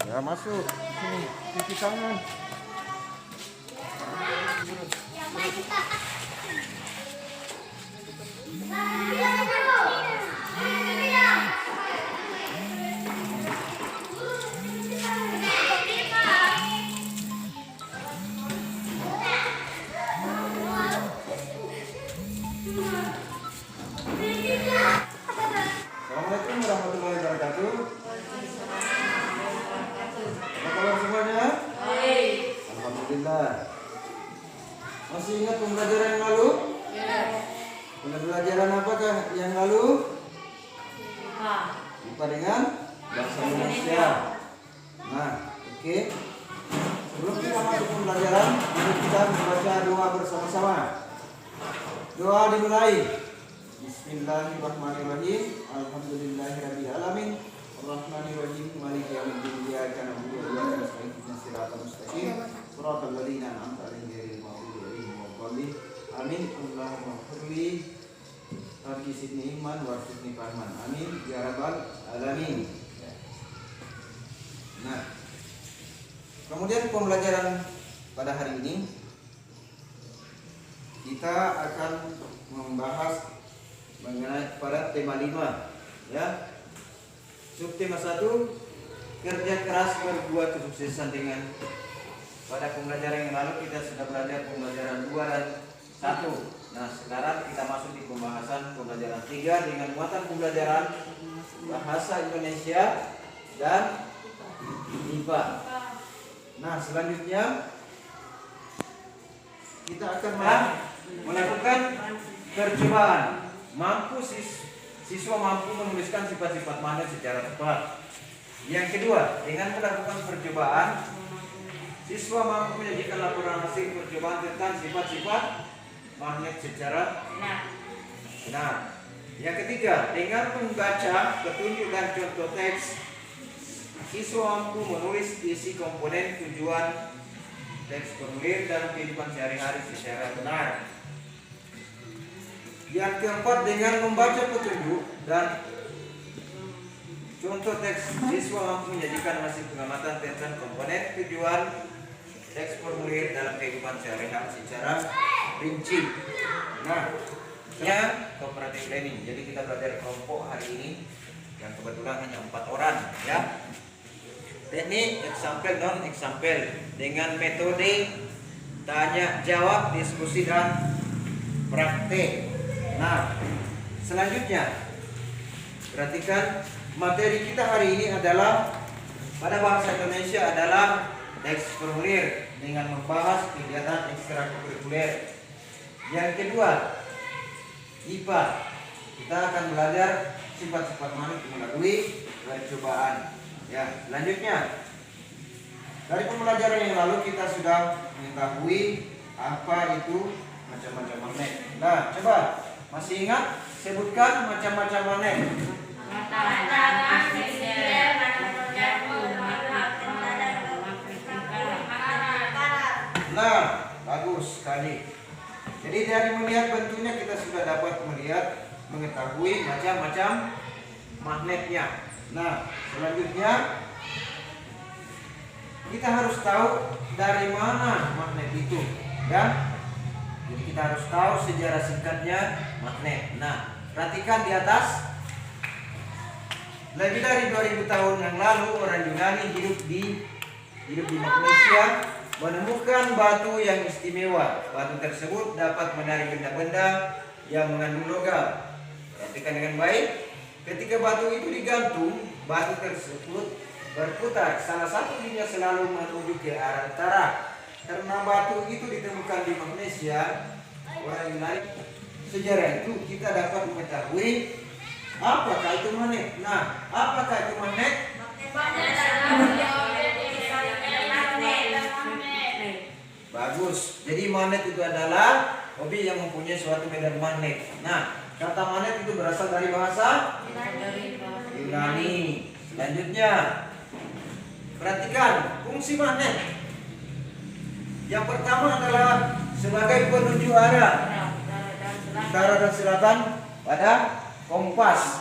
Ya masuk sini, cuci tangan. Assalamualaikum warahmatullahi wabarakatuh. Apa kabar semuanya? Alhamdulillah. Masih ingat pembelajaran yang lalu? Pembelajaran apakah yang lalu? IPA dengan bahasa Indonesia. Nah, oke. Sebelum kita masuk pembelajaran, kita membaca doa bersama-sama. Doa dimulai. Bismillahirrahmanirrahim. Alhamdulillahirabbil alamin. Arrahmanirrahim. Maliki yaumiddin. Iyyaka na'budu wa iyyaka nasta'in. Ihdinas siratal mustaqim. Shiratal ladzina an'amta 'alaihim ghairil maghdubi 'alaihim waladdallin. Amin. Allahumma ighfirli Rabbi zidni ilman warzuqni fahman. Amin ya rabbal alamin. Nah, kemudian pembelajaran pada hari ini kita akan membahas mengenai pada tema 5 ya. Subtema 1, kerja keras berbuah kesuksesan. Dengan pada pembelajaran yang lalu kita sudah belajar pembelajaran 2 dan 1. Nah, sekarang kita masuk di pembahasan pembelajaran 3 dengan muatan pembelajaran bahasa Indonesia dan IPA. Nah, selanjutnya kita akan melakukan percobaan. Siswa mampu menuliskan sifat-sifat magnet secara tepat. Yang kedua, dengan melakukan percobaan, siswa mampu menyajikan laporan hasil percobaan tentang sifat-sifat magnet secara benar. Yang ketiga, dengan membaca petunjuk dan contoh teks, siswa mampu menulis isi komponen tujuan teks formulir dalam kehidupan sehari-hari secara benar. Yang keempat, dengan membaca petunjuk dan contoh teks, siswa mampu menjadikan hasil pengamatan tentang komponen tujuan teks formulir dalam kehidupan sehari-hari secara rinci. Nah, ya cooperative learning. Jadi kita belajar kelompok hari ini yang kebetulan hanya 4 orang ya. Teknik example non example dengan metode tanya jawab, diskusi dan praktek. Nah, selanjutnya perhatikan materi kita hari ini adalah pada bahasa Indonesia adalah teks formulir dengan membahas kegiatan ekstrakurikuler. Yang kedua, IPA. Kita akan belajar sifat-sifat magnet melalui percobaan. Ya, selanjutnya dari pembelajaran yang lalu kita sudah mengetahui apa itu macam-macam magnet. Nah, coba masih ingat? Sebutkan macam-macam magnet. Nah, bagus sekali. Jadi dari melihat bentuknya kita sudah dapat mengetahui macam-macam magnetnya. Nah, selanjutnya kita harus tahu dari mana magnet itu, ya. Jadi kita harus tahu sejarah singkatnya magnet. Nah, perhatikan di atas. Lebih dari 2000 tahun yang lalu orang Yunani hidup di Malaysia menemukan batu yang istimewa. Batu tersebut dapat menarik benda-benda yang mengandung logam. Perhatikan dengan baik. Ketika batu itu digantung, batu tersebut berputar. Salah satu dunia selalu menuju ke arah utara. Karena batu itu ditemukan di Malaysia, orang Yunani, sejarah itu kita dapat mengetahui apakah itu magnet. Nah, apakah itu magnet? Bagus. Jadi magnet itu adalah objek yang mempunyai suatu medan magnet. Nah, kata magnet itu berasal dari bahasa Yunani. Selanjutnya, perhatikan fungsi magnet. Yang pertama adalah sebagai penunjuk arah utara dan selatan pada kompas.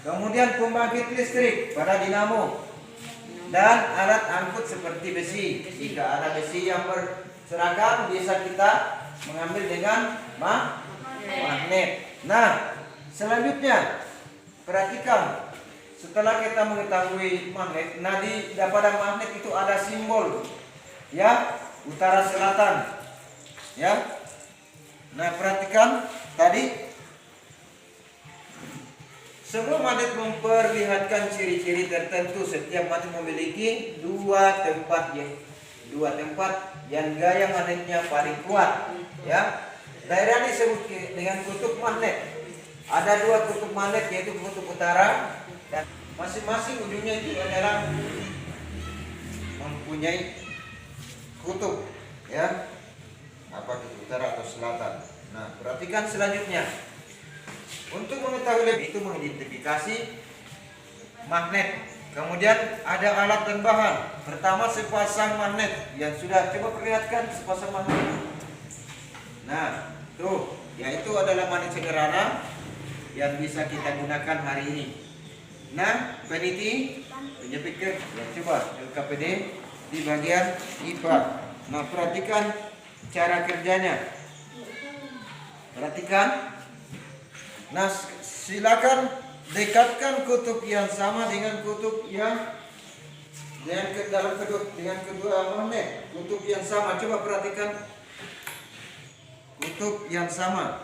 Kemudian pembangkit listrik pada dinamo. dan alat angkut seperti besi. Jika ada besi yang berserakan bisa kita mengambil dengan magnet. Nah, selanjutnya perhatikan, setelah kita mengetahui magnet, nah pada magnet itu ada simbol, ya, utara selatan, ya. Nah, perhatikan tadi sebelum magnet memperlihatkan ciri-ciri tertentu, setiap magnet memiliki dua tempat yang gaya magnetnya paling kuat, ya. Daerah disebut dengan kutub magnet. Ada dua kutub magnet, yaitu kutub utara dan masing-masing ujungnya itu adalah mempunyai kutub, ya, apa kutub utara atau selatan. Nah, perhatikan selanjutnya. Untuk mengetahui lebih itu mengidentifikasi magnet. Kemudian ada alat dan bahan. Pertama, sepasang magnet yang sudah coba perlihatkan sepasang magnet. Nah, tuh, yaitu adalah magnet sederhana yang bisa kita gunakan hari ini. Nah, peniti penjepit ya, coba LKPD di bagian IPA. Nah, perhatikan cara kerjanya. Perhatikan. Nah, silakan dekatkan kutub yang sama dengan kutub yang dalam kedua magnet. Kutub yang sama. Coba perhatikan kutub yang sama.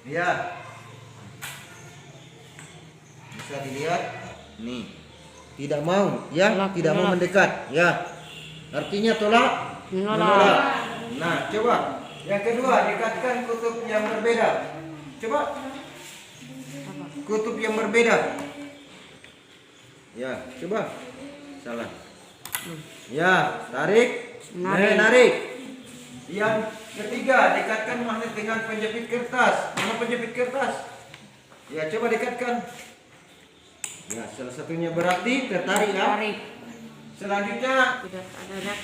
Ya. Bisa dilihat nih. Tidak mau, ya, tidak mau mendekat, ya. Artinya tolak, menolak. Nah, coba. Yang kedua, dekatkan kutub yang berbeda. Coba. Kutub yang berbeda. Ya, coba. Salah. Ya, tarik. Narik. Yang ketiga, dekatkan magnet dengan penjepit kertas. Mana penjepit kertas? Ya, coba dekatkan. Ya, salah satunya berarti tertarik, ya. Selanjutnya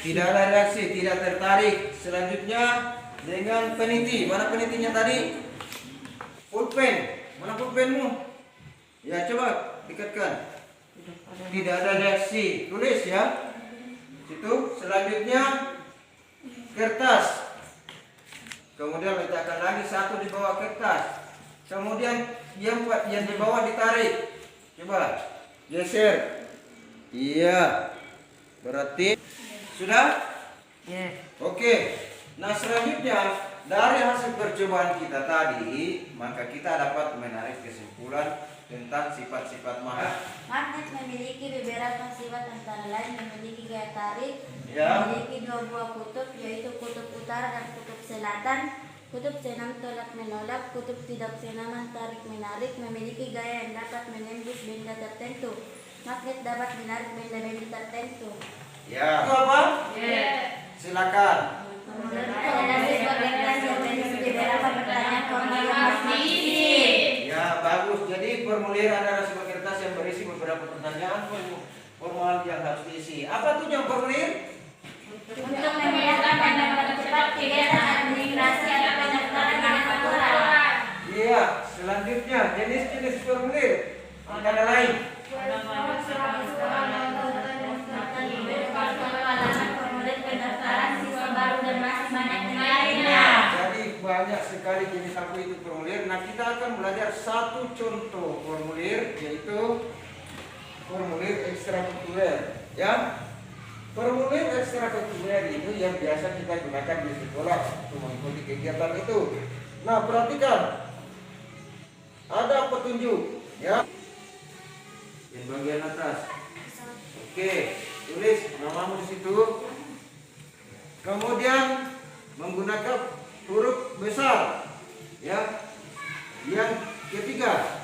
tidak ada reaksi, tidak tertarik. Selanjutnya dengan peniti. Mana penitinya tadi? Pulpen. Mana pulpenmu? Ya, coba dekatkan. Tidak ada reaksi. Tulis, ya. Situ. Selanjutnya kertas. Kemudian letakkan lagi satu di bawah kertas. Kemudian yang di bawah ditarik. Coba geser. Iya. Berarti sudah? Yes. Oke. Nah, selanjutnya dari hasil percobaan kita tadi, maka kita dapat menarik kesimpulan tentang sifat-sifat magnet. Magnet memiliki beberapa sifat, antara lain memiliki gaya tarik, Ya. memiliki dua buah kutub, yaitu kutub utara dan kutub selatan. Kutub senam tolak menolak, kutub tidak senaman tarik menarik, memiliki gaya yang dapat menembus benda tertentu. Magnet dapat menarik benda-benda tertentu. Ya. Itu apa? Silakan. Ada sifat kertas yang berisi beberapa pertanyaan formal yang harus diisi. Ya, bagus. Jadi formulir adalah sebuah kertas yang berisi beberapa pertanyaan formal yang harus diisi. Apa tujuan formulir? Untuk memudahkan dan mempercepat kegiatan administrasi atau pendaftaran dengan aturan. Iya. Selanjutnya jenis-jenis formulir antara lain. Jadi banyak sekali jenis apa itu formulir. Nah, kita akan belajar satu contoh formulir, yaitu formulir ekstrakurikuler, ya. Formulir ekstrakurikuler itu yang biasa kita gunakan di sekolah untuk mengikuti kegiatan itu. Nah, perhatikan, ada petunjuk, ya. Yang bagian atas. Oke, tulis namamu di situ. Kemudian menggunakan huruf besar, ya. Yang ketiga,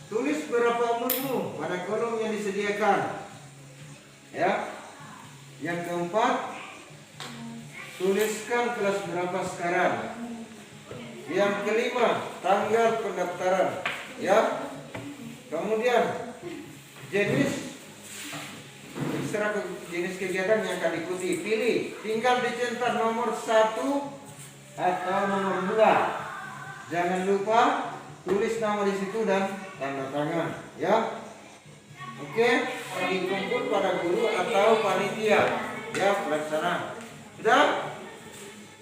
tulis berapa umurmu pada kolom yang disediakan, ya. Yang keempat, tuliskan kelas berapa sekarang. Yang kelima, tanggal pendaftaran, ya. Kemudian jenis kegiatan yang akan diikuti, pilih, tinggal dicetak nomor 1 atau nomor 2. Jangan lupa tulis nama di situ dan tanda tangan, ya. Oke. dikumpul pada guru atau panitia ya pelaksana.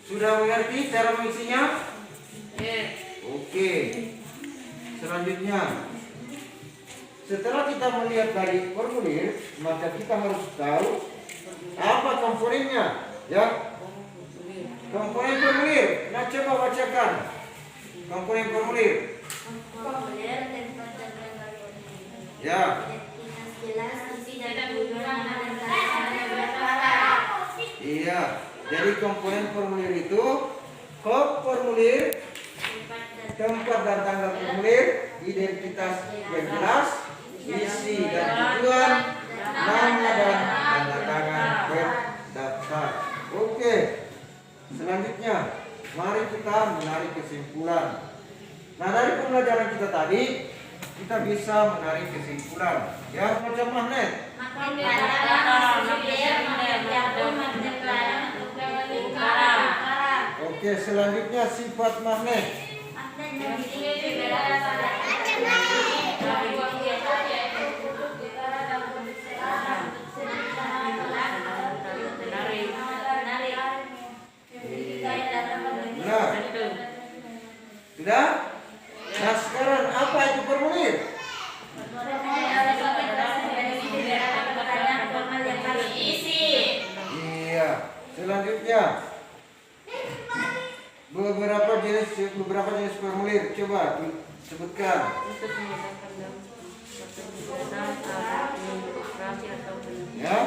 Sudah mengerti cara mengisinya? Oke. Selanjutnya, setelah kita melihat dari formulir, maka kita harus tahu apa komponennya, ya. Komponen formulir. Nah, coba bacakan komponen formulir. Formulir tempat dan Ya. jelas isi dan tujuan dan berapa. Iya. Jadi komponen formulir itu kop formulir, tempat dan tanggal formulir, identitas yang jelas, isi dan tujuan, nama dan tanda tangan pendaftar. Oke. Selanjutnya, mari kita menarik kesimpulan. Nah, dari pembelajaran kita tadi, kita bisa menarik kesimpulan. Ya, macam magnet. Oke, selanjutnya sifat magnet. Benar. Sudah? Nah, sekarang apa itu formulir? Iya. Selanjutnya, beberapa jenis formulir. Coba sebutkan. Ya.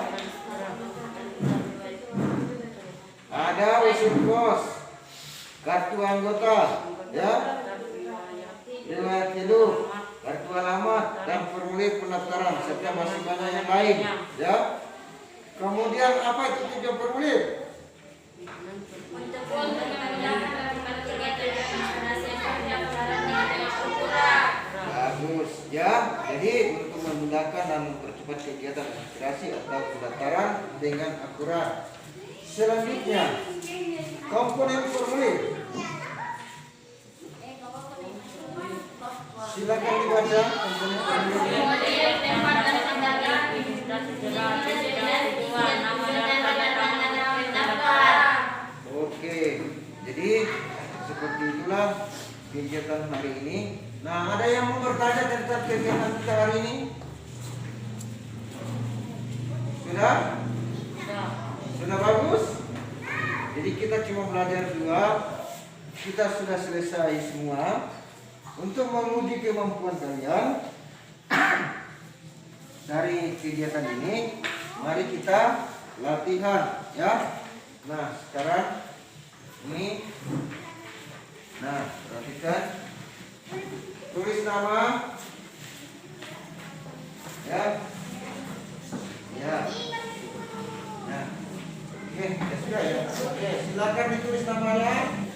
Ada usul kos, kartu anggota, ya, riwayat hidup, kartu alamat, dan formulir pendaftaran serta masih banyak yang lain, ya. Kemudian apa itu tujuan formulir? Bagus, ya. Jadi untuk memudahkan dan mempercepat kegiatan registrasi atau pendaftaran dengan akurat. Selanjutnya, komponen formulir. Silakan dibaca komponen formulir. Oke, jadi seperti itulah kegiatan hari ini. Nah, ada yang mau bertanya tentang kegiatan kita hari ini? Sudah? Sudah bagus? Jadi kita cuma belajar dua. Kita sudah selesai semua. Untuk menguji kemampuan kalian dari kegiatan ini, mari kita latihan, ya. Nah, sekarang ini, nah, perhatikan, tulis nama, ya, ya, nah, oke, ya sudah ya, oke, silakan ditulis namanya.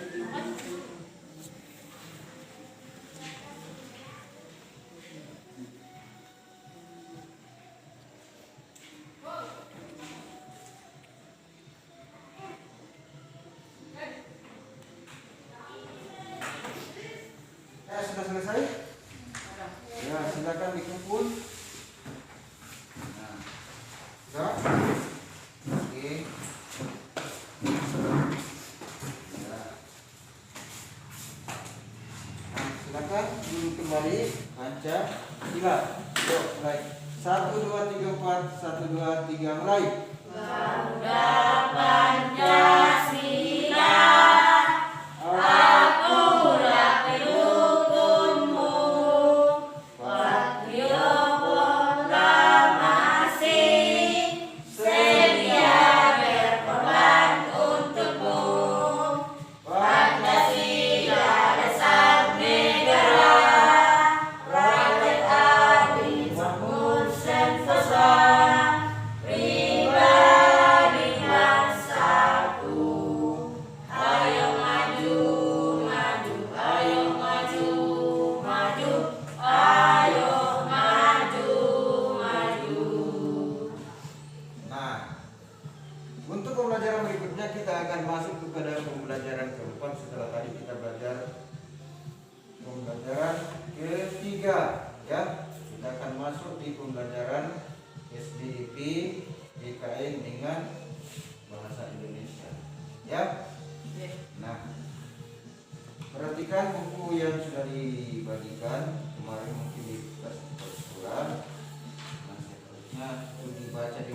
Sudah selesai? Ya, silakan dikumpul. Nah, sudah? Oke. Ya. Nah, silakan duduk kembali. Pancasila. Yuk, mulai. 1, 2, 3, 4. 1, 2, 3, mulai. Garuda Pancasila. Untuk pembelajaran berikutnya kita akan masuk kepada pembelajaran keempat. Setelah tadi kita belajar pembelajaran ketiga, ya. Kita akan masuk di pembelajaran SDIP IKN dengan bahasa Indonesia. Ya. Ya. Nah, perhatikan buku yang sudah dibagikan kemarin mungkin di sekolah. Nah, seterusnya itu dibaca di